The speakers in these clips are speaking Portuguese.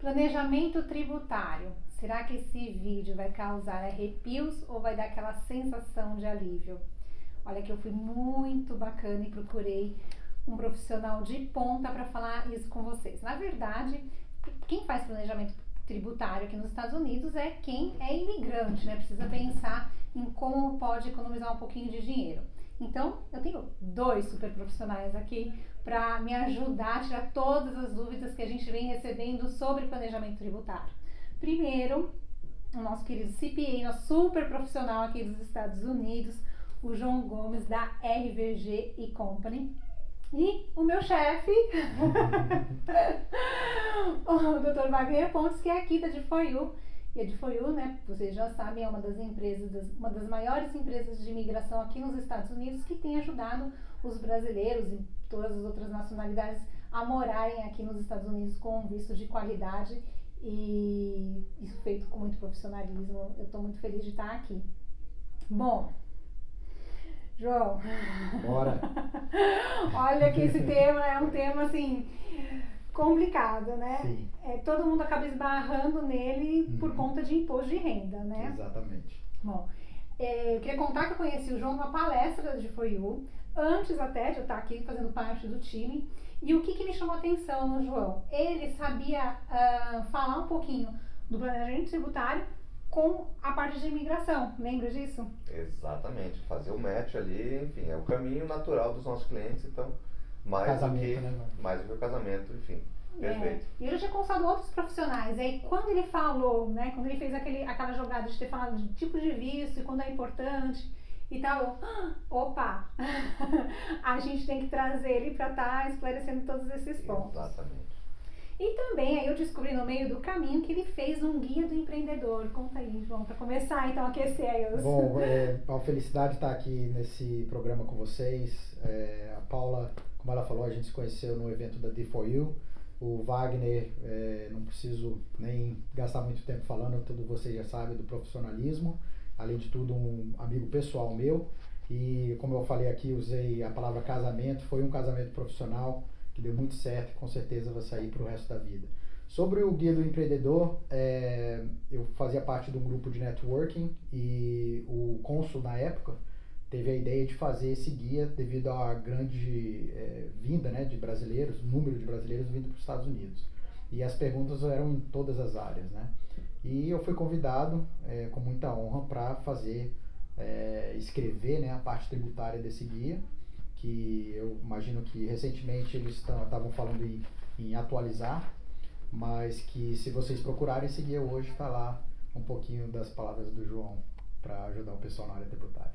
Planejamento tributário. Será que esse vídeo vai causar arrepios ou vai dar aquela sensação de alívio? Olha que eu fui muito bacana e procurei um profissional de ponta para falar isso com vocês. Na verdade, quem faz planejamento tributário aqui nos Estados Unidos é quem é imigrante, né? Precisa pensar em como pode economizar um pouquinho de dinheiro. Então, eu tenho dois super profissionais aqui para me ajudar a tirar todas as dúvidas que a gente vem recebendo sobre planejamento tributário. Primeiro, o nosso querido CPA, nosso super profissional aqui dos Estados Unidos, o João Gomes, da RVG e Company. E o meu chefe, o Dr. Wagner Pontes, que é aqui da D4U. E a D4U, né, vocês já sabem, é uma das maiores empresas de imigração aqui nos Estados Unidos, que tem ajudado os brasileiros e todas as outras nacionalidades a morarem aqui nos Estados Unidos com um visto de qualidade, e isso feito com muito profissionalismo. Eu estou muito feliz de estar aqui. Bom, João, bora. Olha que esse tema é um tema assim complicado, né? Sim. Todo mundo acaba esbarrando nele por conta de imposto de renda, né? Exatamente. Bom, eu queria contar que eu conheci o João numa palestra de D4U, antes até de eu estar aqui fazendo parte do time. E o que me chamou a atenção no João? Ele sabia falar um pouquinho do planejamento tributário com a parte de imigração, lembra disso? Exatamente, fazer o match ali, enfim, é o caminho natural dos nossos clientes, então mais do que o casamento, enfim, perfeito. E eu já tinha consultado outros profissionais, aí quando ele falou, né, quando ele fez aquela jogada de ter falado de tipo de visto e quando é importante e tal, opa, a gente tem que trazer ele para estar esclarecendo todos esses pontos. Exatamente. E também aí eu descobri no meio do caminho que ele fez um guia do empreendedor. Conta aí, João, para começar então a aquecer aí os... Bom, é uma felicidade estar aqui nesse programa com vocês. A Paula, como ela falou, a gente se conheceu no evento da D4U. O Wagner, não preciso nem gastar muito tempo falando, tudo vocês já sabem do profissionalismo. Além de tudo, um amigo pessoal meu. E como eu falei aqui, usei a palavra casamento, foi um casamento profissional que deu muito certo e com certeza vai sair para o resto da vida. Sobre o Guia do Empreendedor, eu fazia parte de um grupo de networking e o cônsul na época teve a ideia de fazer esse guia devido à grande vinda, né, de brasileiros, número de brasileiros vindo para os Estados Unidos. E as perguntas eram em todas as áreas, né? E eu fui convidado com muita honra para escrever, né, a parte tributária desse guia, que eu imagino que recentemente eles estavam falando em atualizar, mas que se vocês procurarem esse guia hoje, está lá um pouquinho das palavras do João para ajudar o pessoal na área tributária.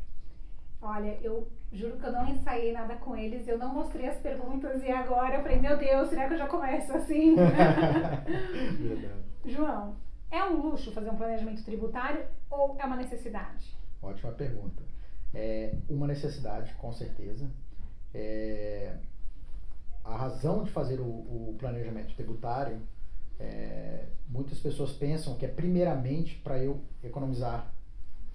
Olha, eu juro que eu não ensaiei nada com eles, eu não mostrei as perguntas e agora eu falei, meu Deus, será que eu já começo assim? Verdade. João, é um luxo fazer um planejamento tributário ou é uma necessidade? Ótima pergunta. É uma necessidade, com certeza. A razão de fazer o planejamento tributário, muitas pessoas pensam que é primeiramente para eu economizar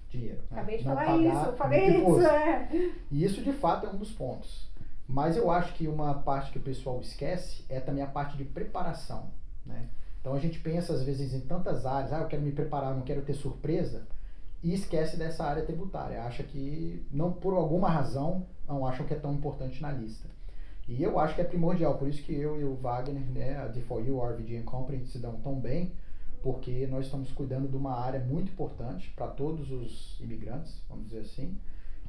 dinheiro. Acabei de não falar pagar isso, eu falei isso, E isso de fato é um dos pontos. Mas eu acho que uma parte que o pessoal esquece é também a parte de preparação, né? Então a gente pensa às vezes em tantas áreas, eu quero me preparar, não quero ter surpresa, e esquece dessa área tributária, acha que, não por alguma razão, não acham que é tão importante na lista. E eu acho que é primordial, por isso que eu e o Wagner, né, a D4U, a RVG Company se dão tão bem, porque nós estamos cuidando de uma área muito importante para todos os imigrantes, vamos dizer assim,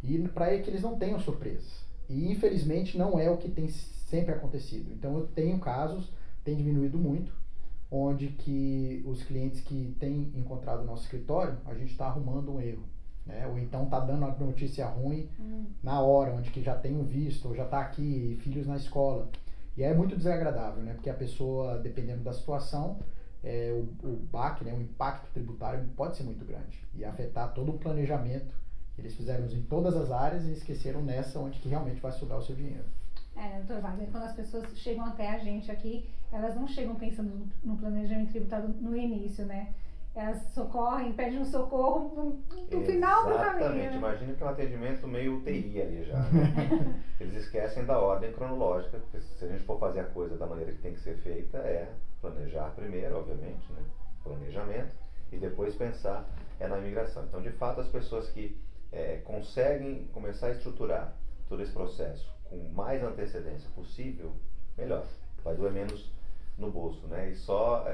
e para que eles não tenham surpresas. E infelizmente não é o que tem sempre acontecido. Então eu tenho casos, tem diminuído muito, onde que os clientes que têm encontrado o nosso escritório, a gente está arrumando um erro, né? Ou então está dando a notícia ruim na hora, onde que já tem um visto, ou já está aqui, filhos na escola. E é muito desagradável, né? Porque a pessoa, dependendo da situação, o baque, né? O impacto tributário pode ser muito grande e afetar todo o planejamento. Eles fizeram isso em todas as áreas e esqueceram nessa onde que realmente vai sugar o seu dinheiro. Doutor Wagner, quando as pessoas chegam até a gente aqui, elas não chegam pensando no planejamento tributário no início, né? Elas socorrem, pedem um socorro no final do caminho. Exatamente, imagina que é um atendimento meio UTI ali já, né? Eles esquecem da ordem cronológica, porque se a gente for fazer a coisa da maneira que tem que ser feita, planejar primeiro, obviamente, né? Planejamento, e depois pensar na imigração. Então, de fato, as pessoas que conseguem começar a estruturar todo esse processo com mais antecedência possível, melhor. Vai doer menos no bolso, né? E só,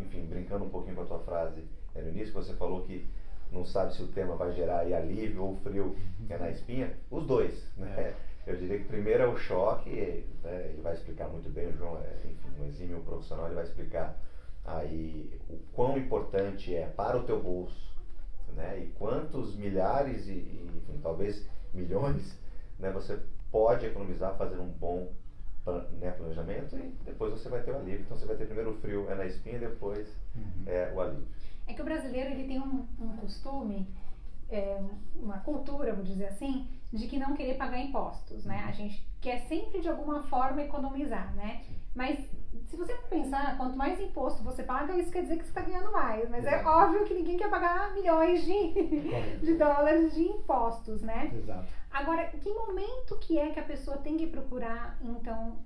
enfim, brincando um pouquinho com a tua frase no início, você falou que não sabe se o tema vai gerar aí alívio ou frio na espinha. Os dois, né? Eu diria que primeiro é o choque, né? Ele vai explicar muito bem, o João enfim, um exímio profissional, ele vai explicar aí o quão importante é para o teu bolso, né? E quantos milhares enfim, talvez milhões, né, você pode economizar fazendo um bom planejamento, e depois você vai ter o alívio. Então você vai ter primeiro o frio na espinha e depois o alívio. É que o brasileiro ele tem um costume, uma cultura, vou dizer assim, de que não querer pagar impostos, né? A gente quer sempre de alguma forma economizar, né? Mas se você for pensar, quanto mais imposto você paga, isso quer dizer que você está ganhando mais. Mas é óbvio que ninguém quer pagar milhões de dólares de impostos, né? Exato. Agora, que momento que é que a pessoa tem que procurar, então,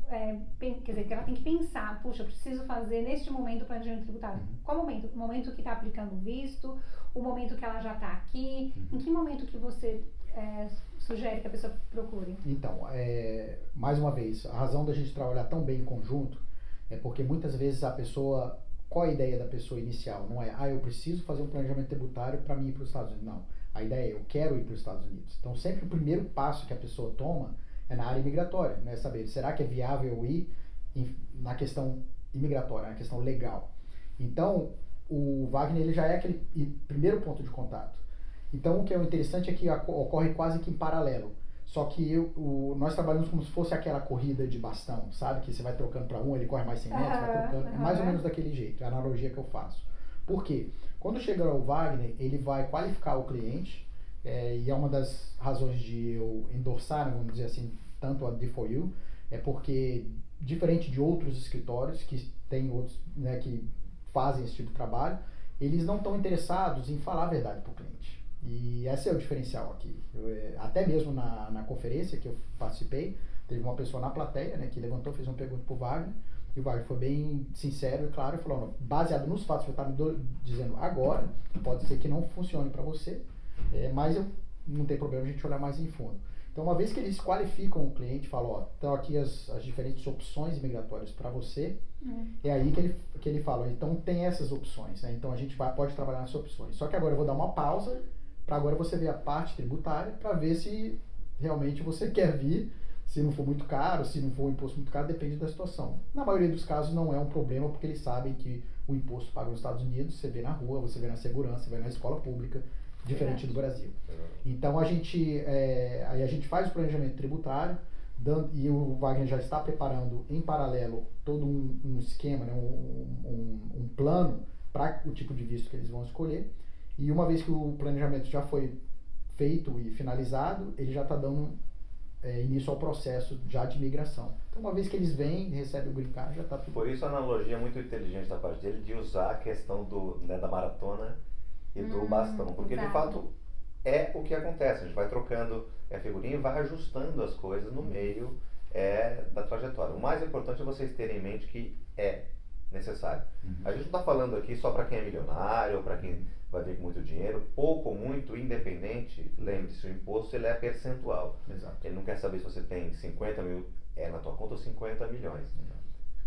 quer dizer, que ela tem que pensar, puxa, eu preciso fazer neste momento o planejamento tributário. Qual momento? O momento que está aplicando o visto, o momento que ela já está aqui, em que momento que você sugere que a pessoa procure? Então, mais uma vez, a razão da gente trabalhar tão bem em conjunto é porque muitas vezes a pessoa, qual a ideia da pessoa inicial? Não é, eu preciso fazer um planejamento tributário para mim ir para os Estados Unidos. Não. A ideia é, eu quero ir para os Estados Unidos. Então, sempre o primeiro passo que a pessoa toma é na área imigratória, né? Saber, será que é viável ir na questão imigratória, na questão legal? Então, o Wagner ele já é aquele primeiro ponto de contato. Então, o que é interessante é que ocorre quase que em paralelo. Só que nós trabalhamos como se fosse aquela corrida de bastão, sabe? Que você vai trocando para um, ele corre mais 100 metros, vai trocando. É mais ou menos daquele jeito, é a analogia que eu faço. Por quê? Quando chega o Wagner, ele vai qualificar o cliente, e é uma das razões de eu endossar, vamos dizer assim, tanto a D4U, é porque, diferente de outros escritórios que tem outros, né, que fazem esse tipo de trabalho, eles não estão interessados em falar a verdade para o cliente. E esse é o diferencial aqui. Até mesmo na conferência que eu participei, teve uma pessoa na plateia, né, que levantou, fez uma pergunta para o Wagner, e o Wagner foi bem sincero e claro, e falou, baseado nos fatos que você está me dizendo agora, pode ser que não funcione para você, mas não tem problema a gente olhar mais em fundo. Então, uma vez que eles qualificam o cliente, falam, estão aqui as diferentes opções migratórias para você, é aí que ele fala, então tem essas opções, né? Então a gente pode trabalhar nas opções. Só que agora eu vou dar uma pausa, para agora você ver a parte tributária, para ver se realmente você quer vir. Se não for muito caro, se não for um imposto muito caro, depende da situação. Na maioria dos casos não é um problema, porque eles sabem que o imposto pago nos Estados Unidos, você vê na rua, você vê na segurança, você vê na escola pública, diferente do Brasil. Então a gente faz o planejamento tributário, e o Wagner já está preparando em paralelo todo um esquema, né, um plano para o tipo de visto que eles vão escolher. E uma vez que o planejamento já foi feito e finalizado, ele já está dando início ao processo já de imigração. Então, uma vez que eles vêm, recebem o green card, já está tudo. Por isso a analogia é muito inteligente da parte dele de usar a questão da maratona e do bastão, porque de fato é o que acontece. A gente vai trocando figurinha e vai ajustando as coisas no meio da trajetória. O mais importante é vocês terem em mente que é necessário. A gente não está falando aqui só para quem é milionário ou para quem vai vir com muito dinheiro, pouco ou muito, independente, lembre-se, o imposto ele é percentual. Exato. Ele não quer saber se você tem 50 mil na tua conta ou 50 milhões. Exato.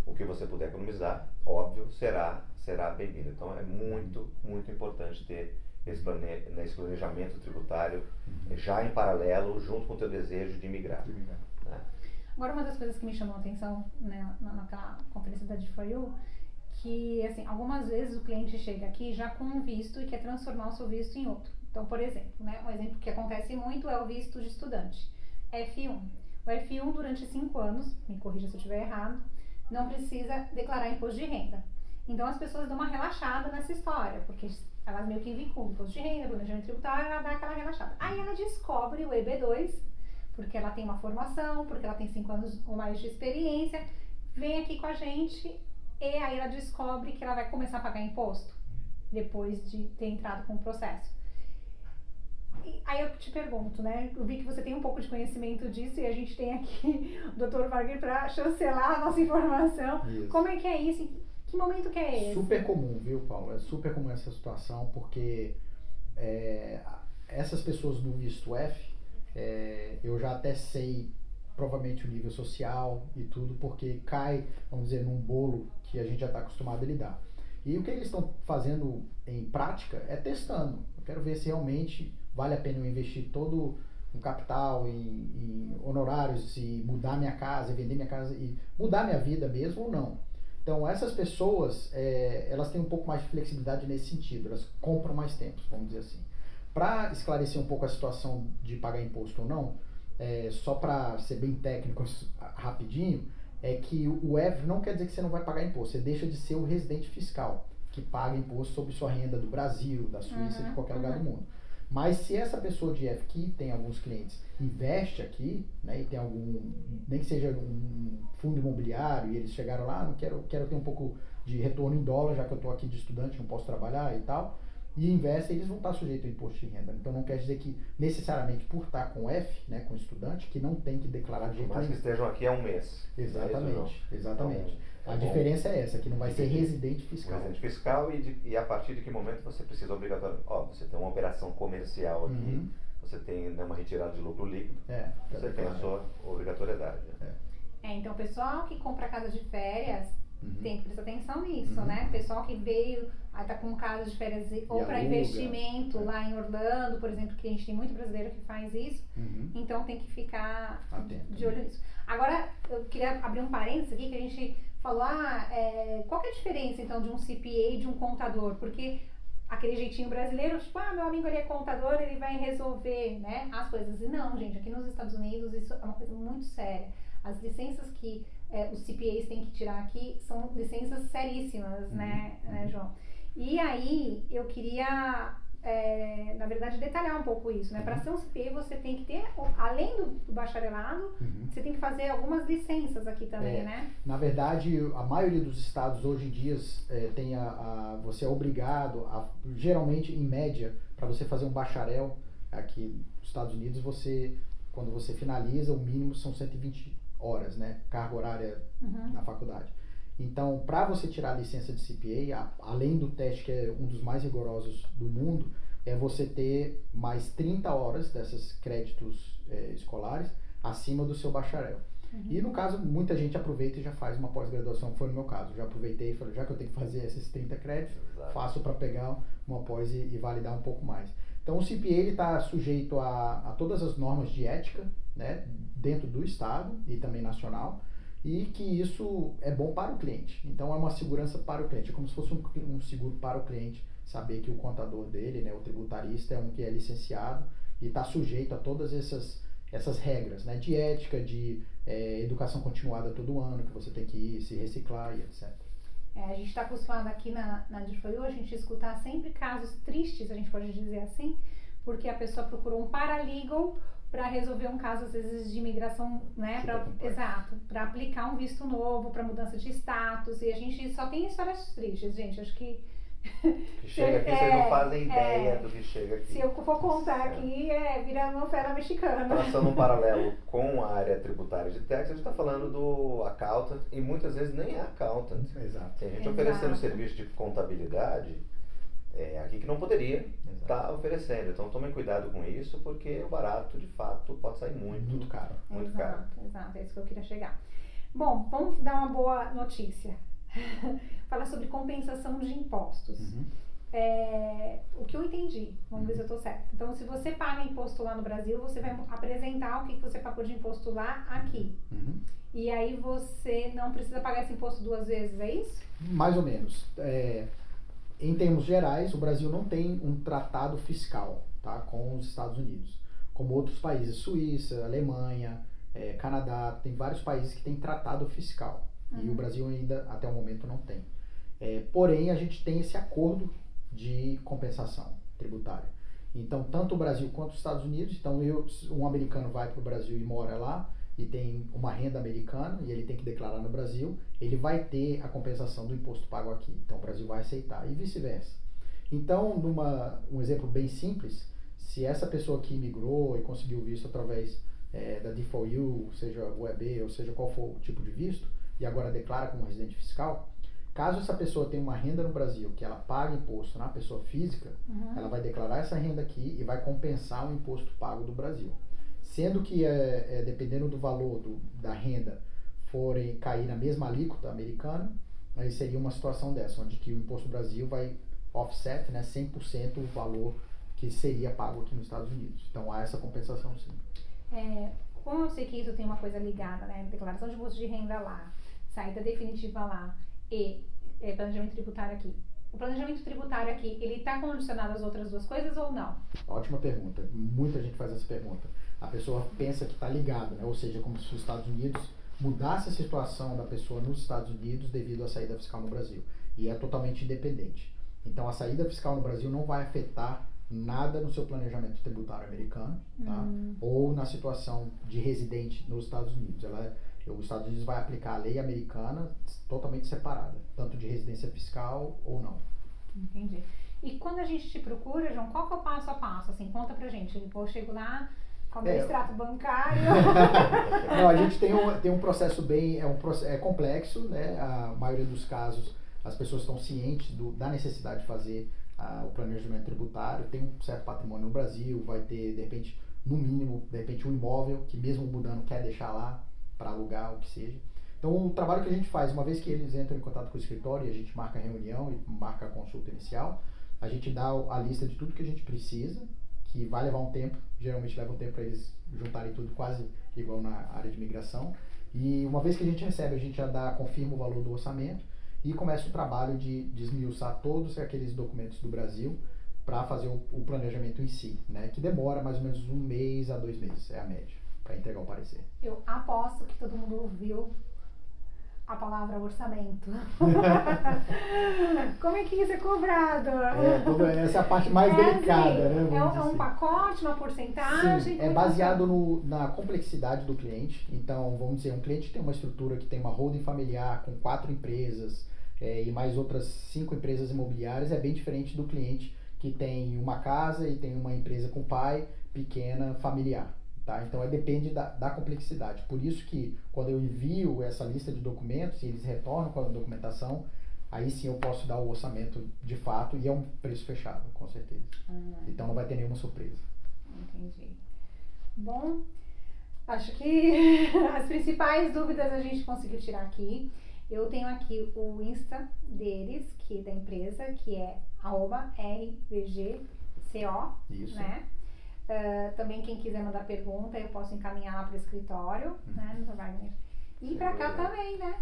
O que você puder economizar, óbvio, será bem-vindo. Então é muito, muito importante ter esse planejamento tributário já em paralelo, junto com o teu desejo de migrar. Né? Agora, uma das coisas que me chamou a atenção, né, naquela conferência da D4U, que assim, algumas vezes o cliente chega aqui já com um visto e quer transformar o seu visto em outro. Então, por exemplo, né, um exemplo que acontece muito é o visto de estudante, F1. O F1 durante 5 anos, me corrija se eu estiver errado, não precisa declarar imposto de renda. Então as pessoas dão uma relaxada nessa história, porque elas meio que vinculam imposto de renda, planejamento tributário, ela dá aquela relaxada. Aí ela descobre o EB2, porque ela tem uma formação, porque ela tem 5 anos ou mais de experiência, vem aqui com a gente e aí ela descobre que ela vai começar a pagar imposto, depois de ter entrado com o processo. E aí eu te pergunto, né, eu vi que você tem um pouco de conhecimento disso e a gente tem aqui o Dr. Wagner para chancelar a nossa informação. Isso. Como é que é isso? Que momento que é esse? Super comum, viu, Paulo? É super comum essa situação, porque essas pessoas no visto F, eu já até sei provavelmente o nível social e tudo, porque cai, vamos dizer, num bolo que a gente já está acostumado a lidar. E o que eles estão fazendo em prática é testando. Eu quero ver se realmente vale a pena eu investir todo um capital em honorários e mudar minha casa, e vender minha casa e mudar minha vida mesmo ou não. Então essas pessoas, elas têm um pouco mais de flexibilidade nesse sentido, elas compram mais tempo, vamos dizer assim. Para esclarecer um pouco a situação de pagar imposto ou não, só para ser bem técnico rapidinho, é que o F não quer dizer que você não vai pagar imposto, você deixa de ser o residente fiscal, que paga imposto sobre sua renda do Brasil, da Suíça, de qualquer lugar do mundo. Mas se essa pessoa de F que tem alguns clientes, investe aqui, né, e tem algum, nem que seja um fundo imobiliário, e eles chegaram lá, quero ter um pouco de retorno em dólar, já que eu estou aqui de estudante, não posso trabalhar e tal, e investem, eles vão estar sujeitos ao imposto de renda. Então não quer dizer que necessariamente por estar com F, né, com estudante, que não tem que declarar de jeito nenhum. Mas que estejam aqui há um mês. Exatamente, exatamente. Então, a diferença é essa, que não vai ser residente fiscal. Residente fiscal e a partir de que momento você precisa obrigatoriamente. Você tem uma operação comercial aqui, você tem uma retirada de lucro líquido, você tem a sua obrigatoriedade. Né? Então o pessoal que compra casa de férias tem que prestar atenção nisso, né? Pessoal que veio, aí tá com casa de férias ou para investimento lá em Orlando, por exemplo, que a gente tem muito brasileiro que faz isso, então tem que ficar de olho nisso. Agora, eu queria abrir um parênteses aqui, que a gente falou, qual que é a diferença então de um CPA e de um contador? Porque aquele jeitinho brasileiro, tipo, meu amigo ali é contador, ele vai resolver, né, as coisas. E não, gente, aqui nos Estados Unidos isso é uma coisa muito séria. As licenças que os CPAs têm que tirar aqui são licenças seríssimas, né, João? E aí, eu queria, na verdade, detalhar um pouco isso, né? Para ser um CPA, você tem que ter, além do bacharelado, você tem que fazer algumas licenças aqui também, né? Na verdade, a maioria dos estados hoje em dia tem você é obrigado a, geralmente, em média, para você fazer um bacharel aqui nos Estados Unidos, quando você finaliza, o mínimo são 120 horas, né? Carga horária na faculdade. Então, para você tirar a licença de CPA, além do teste que é um dos mais rigorosos do mundo, é você ter mais 30 horas desses créditos escolares acima do seu bacharel. E no caso, muita gente aproveita e já faz uma pós-graduação, foi no meu caso. Já aproveitei e falei, já que eu tenho que fazer esses 30 créditos, faço para pegar uma pós e validar um pouco mais. Então, o CPA está sujeito a todas as normas de ética, né, dentro do estado e também nacional, e que isso é bom para o cliente. Então é uma segurança para o cliente, é como se fosse um seguro para o cliente, saber que o contador dele, né, o tributarista, é um que é licenciado e está sujeito a todas essas regras, né, de ética, de educação continuada todo ano, que você tem que ir se reciclar e etc. A gente está acostumado aqui na DFOU, a gente escutar sempre casos tristes, a gente pode dizer assim, porque a pessoa procurou um paralegal para resolver um caso, às vezes, de imigração, né? Para aplicar um visto novo, para mudança de status. E a gente só tem histórias tristes, gente. Acho que chega aqui, vocês não fazem ideia do que chega aqui. Se eu for contar aqui, vira novela mexicana. Traçando um paralelo com a área tributária de Texas, a gente está falando do accountant, e muitas vezes nem é accountant. Exato. Tem gente oferecendo serviço de contabilidade aqui que não poderia estar oferecendo. Então tomem cuidado com isso, porque o barato, de fato, pode sair muito caro. Muito caro. Exato, é isso que eu queria chegar. Bom, vamos dar uma boa notícia. Falar sobre compensação de impostos. O que eu entendi, vamos ver se eu estou certa. Então, se você paga imposto lá no Brasil, você vai apresentar o que você pagou de imposto lá aqui. E aí você não precisa pagar esse imposto 2 vezes, é isso? Mais ou menos. Em termos gerais, o Brasil não tem um tratado fiscal, tá, com os Estados Unidos. Como outros países, Suíça, Alemanha, Canadá, tem vários países que têm tratado fiscal. E o Brasil ainda, até o momento, não tem. Porém, a gente tem esse acordo de compensação tributária. Então, tanto o Brasil quanto os Estados Unidos, então um americano vai para o Brasil e mora lá, e tem uma renda americana, e ele tem que declarar no Brasil, ele vai ter a compensação do imposto pago aqui. Então o Brasil vai aceitar, e vice-versa. Então, um exemplo bem simples, se essa pessoa que imigrou e conseguiu visto através da D4U, seja o EB, ou seja qual for o tipo de visto, e agora declara como residente fiscal, Caso essa pessoa tenha uma renda no Brasil que ela paga imposto na pessoa física, ela vai declarar essa renda aqui e vai compensar o imposto pago do Brasil. Sendo que, dependendo do valor da renda, forem cair na mesma alíquota americana, aí seria uma situação dessa, onde que o imposto do Brasil vai offset, né, 100% o valor que seria pago aqui nos Estados Unidos. Então há essa compensação, sim. Como eu sei que isso tem uma coisa ligada, né? Declaração de imposto de renda lá, saída definitiva lá e planejamento tributário aqui. O planejamento tributário aqui, ele está condicionado às outras duas coisas ou não? Ótima pergunta. Muita gente faz essa pergunta. A pessoa pensa que está ligado, né? Ou seja, como se os Estados Unidos mudasse a situação da pessoa nos Estados Unidos devido à saída fiscal no Brasil. E é totalmente independente. Então, a saída fiscal no Brasil não vai afetar nada no seu planejamento tributário americano, tá? Ou na situação de residente nos Estados Unidos. Os Estados Unidos vai aplicar a lei americana totalmente separada, tanto de residência fiscal ou não. Entendi. E quando a gente te procura, João, qual que é o passo a passo? Assim, conta pra gente. Eu chego lá com o meu extrato bancário. Não, a gente tem um processo bem, é complexo, né? A maioria dos casos as pessoas estão cientes da necessidade de fazer o planejamento tributário, tem um certo patrimônio no Brasil, vai ter, de repente, no mínimo, de repente, um imóvel que mesmo mudando quer deixar lá para alugar, o que seja. Então, o trabalho que a gente faz, uma vez que eles entram em contato com o escritório e a gente marca a reunião e marca a consulta inicial, a gente dá a lista de tudo que a gente precisa, que vai levar um tempo, geralmente leva um tempo para eles juntarem tudo, quase igual na área de imigração. E uma vez que a gente recebe, a gente já confirma o valor do orçamento e começa o trabalho de desmiuçar todos aqueles documentos do Brasil para fazer o planejamento em si, né? Que demora mais ou menos 1 mês a 2 meses, é a média, para entregar o parecer. Eu aposto que todo mundo ouviu a palavra orçamento. Como é que isso é cobrado? Essa é a parte mais delicada, assim, né? É um pacote, uma porcentagem? Sim, é baseado na complexidade do cliente. Então, vamos dizer, um cliente tem uma estrutura que tem uma holding familiar com 4 empresas e mais outras 5 empresas imobiliárias, é bem diferente do cliente que tem uma casa e tem uma empresa com pai, pequena, familiar. Tá? Então, depende da complexidade. Por isso que, quando eu envio essa lista de documentos e eles retornam com a documentação, aí sim eu posso dar o orçamento de fato e é um preço fechado, com certeza. Então, não vai ter nenhuma surpresa. Entendi. Bom, acho que as principais dúvidas a gente conseguiu tirar aqui. Eu tenho aqui o Insta deles, da empresa, que é @rvgco, Isso. né? Também quem quiser mandar pergunta, eu posso encaminhar lá para o escritório, né, Dr. Wagner? E para cá também, né?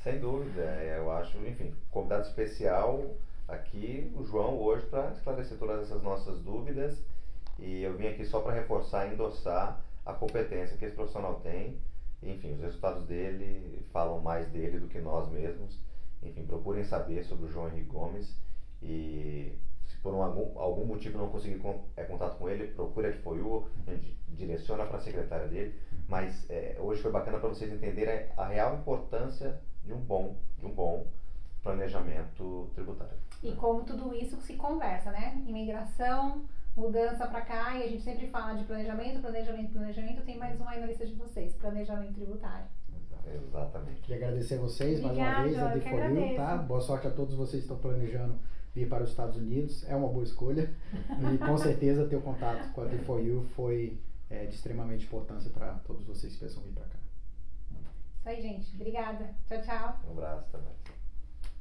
Sem dúvida, eu acho, enfim, convidado especial aqui, o João, hoje, para esclarecer todas essas nossas dúvidas. E eu vim aqui só para reforçar e endossar a competência que esse profissional tem. Enfim, os resultados dele falam mais dele do que nós mesmos. Enfim, procurem saber sobre o João Henrique Gomes e se por algum motivo não conseguir contato com ele, procure a FOIU, a gente direciona para a secretária dele. Mas hoje foi bacana para vocês entenderem a real importância de um bom planejamento tributário. E como tudo isso se conversa, né? Imigração, mudança para cá, e a gente sempre fala de planejamento, tem mais um aí na lista de vocês, planejamento tributário. Exatamente. Queria agradecer a vocês mais Obrigada, uma vez, a D4U, tá? Boa sorte a todos vocês que estão planejando vir para os Estados Unidos, é uma boa escolha e com certeza ter o contato com a D4U foi de extremamente importância para todos vocês que pensam vir para cá. Isso aí, gente. Obrigada. Tchau, tchau. Um abraço também.